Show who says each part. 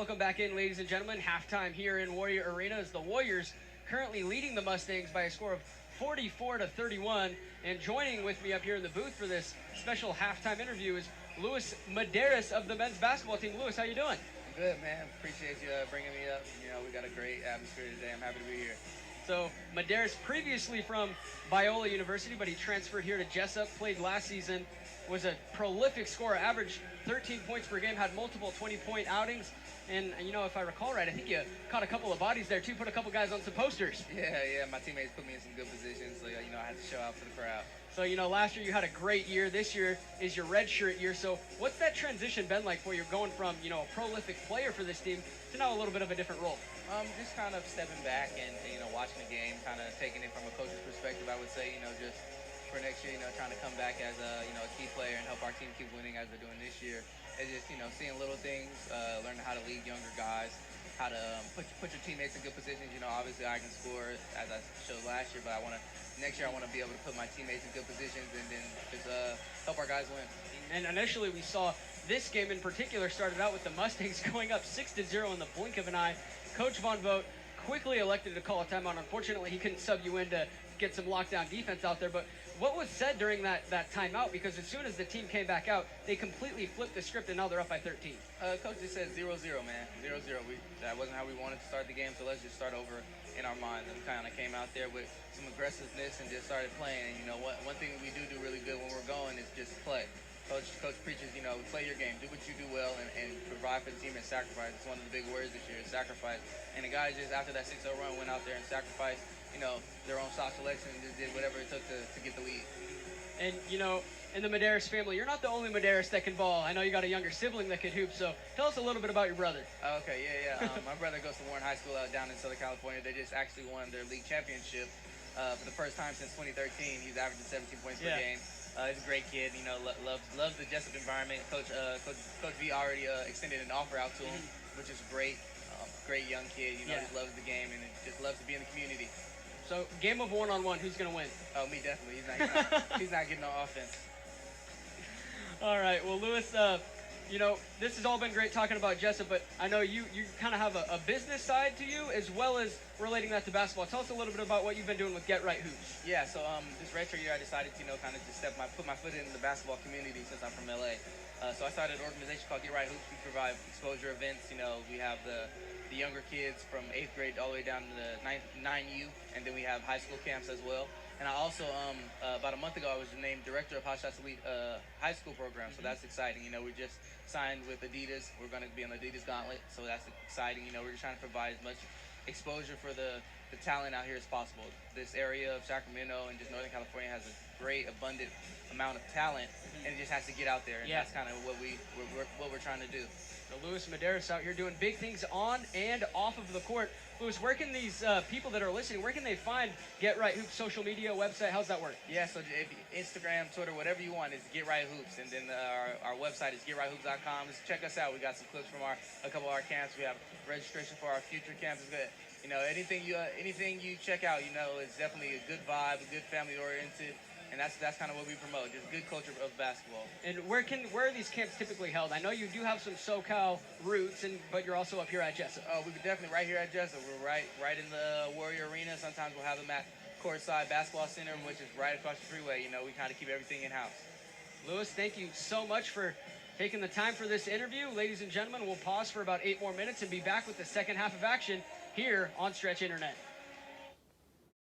Speaker 1: welcome back in, ladies and gentlemen. Halftime here in Warrior Arena is the Warriors currently leading the Mustangs by a score of 44-31. And joining with me up here in the booth for this special halftime interview is Luis Medearis of the men's basketball team. Luis, how you doing?
Speaker 2: Good, man. Appreciate you bringing me up. You know, we got a great atmosphere today. I'm happy to be here.
Speaker 1: So Medearis, previously from Biola University, but he transferred here to Jessup, played last season, was a prolific scorer, averaged 13 points per game, had multiple 20-point outings. And, you know, if I recall right, I think you caught a couple of bodies there, too, put a couple guys on some posters.
Speaker 2: Yeah. My teammates put me in some good positions, so, you know, I had to show out for the crowd.
Speaker 1: So, you know, last year you had a great year. This year is your redshirt year. So what's that transition been like for you, going from, you know, a prolific player for this team to now a little bit of a different role?
Speaker 2: Just kind of stepping back and, you know, watching the game, kind of taking it from a coach's perspective, I would say, you know, just for next year, you know, trying to come back as a, you know, a key player and help our team keep winning as we're doing this year. It's just, you know, seeing little things, learning how to lead younger guys, how to put your teammates in good positions. You know, obviously I can score as I showed last year, but next year I want to be able to put my teammates in good positions and then just help our guys win.
Speaker 1: And initially we saw this game in particular started out with the Mustangs going up 6-0 in the blink of an eye. Coach Von Vogt quickly elected to call a timeout. Unfortunately, he couldn't sub you in to get some lockdown defense out there. But what was said during that timeout? Because as soon as the team came back out, they completely flipped the script and now they're up by 13.
Speaker 2: Coach just said 0-0, man. 0-0. That wasn't how we wanted to start the game, so let's just start over in our minds. And we kind of came out there with some aggressiveness and just started playing. And you know what? One thing we do really good when we're going is just play. Coach preaches, you know, play your game, do what you do well, and provide for the team and sacrifice. It's one of the big words this year, is sacrifice. And the guys just, after that 6-0 run, went out there and sacrificed, you know, their own shot selection and just did whatever it took to get the lead.
Speaker 1: And, you know, in the Medearis family, you're not the only Medearis that can ball. I know you got a younger sibling that can hoop, so tell us a little bit about your brother.
Speaker 2: Okay, yeah. My brother goes to Warren High School out down in Southern California. They just actually won their league championship for the first time since 2013. He's averaging 17 points per game. He's a great kid, you know, loves the Jessup environment. Coach V already extended an offer out to him, which is great. Great young kid, you know, just loves the game and just loves to be in the community.
Speaker 1: So, game of one-on-one, who's going to win?
Speaker 2: Oh, me definitely. He's not getting no offense.
Speaker 1: All right, well, Luis, you know, this has all been great talking about Jessup, but I know you kind of have a business side to you as well as relating that to basketball. Tell us a little bit about what you've been doing with Get Right Hoops.
Speaker 2: Yeah, so this redshirt year I decided to, you know, kind of just put my foot in the basketball community since I'm from LA. So I started an organization called Get Right Hoops. We provide exposure events. You know, we have the younger kids from 8th grade all the way down to the 9U, and then we have high school camps as well. And I also, about a month ago, I was named director of Hot Shots Elite high school program, so that's exciting. You know, we just signed with Adidas. We're going to be on the Adidas Gauntlet, so that's exciting. You know, we're just trying to provide as much exposure for the talent out here as possible. This area of Sacramento and just Northern California has a great, abundant amount of talent, and it just has to get out there, and that's kind of what we're trying to do.
Speaker 1: So Luis Medearis out here doing big things on and off of the court. Luis, where can these people that are listening, where can they find Get Right Hoops social media, website? How's that work?
Speaker 2: Yeah, so Instagram, Twitter, whatever you want is Get Right Hoops, and then our website is getrighthoops.com. Just check us out. We got some clips from a couple of our camps. We have registration for our future camps. You know, anything you check out, you know, it's definitely a good vibe, a good family oriented. And that's kind of what we promote, just good culture of basketball.
Speaker 1: And where are these camps typically held? I know you do have some SoCal roots, but you're also up here at Jessup.
Speaker 2: Oh, we're definitely right here at Jessup. We're right in the Warrior Arena. Sometimes we'll have them at Courtside Basketball Center, which is right across the freeway. You know, we kind of keep everything in-house.
Speaker 1: Luis, thank you so much for taking the time for this interview. Ladies and gentlemen, we'll pause for about 8 more minutes and be back with the second half of action here on Stretch Internet.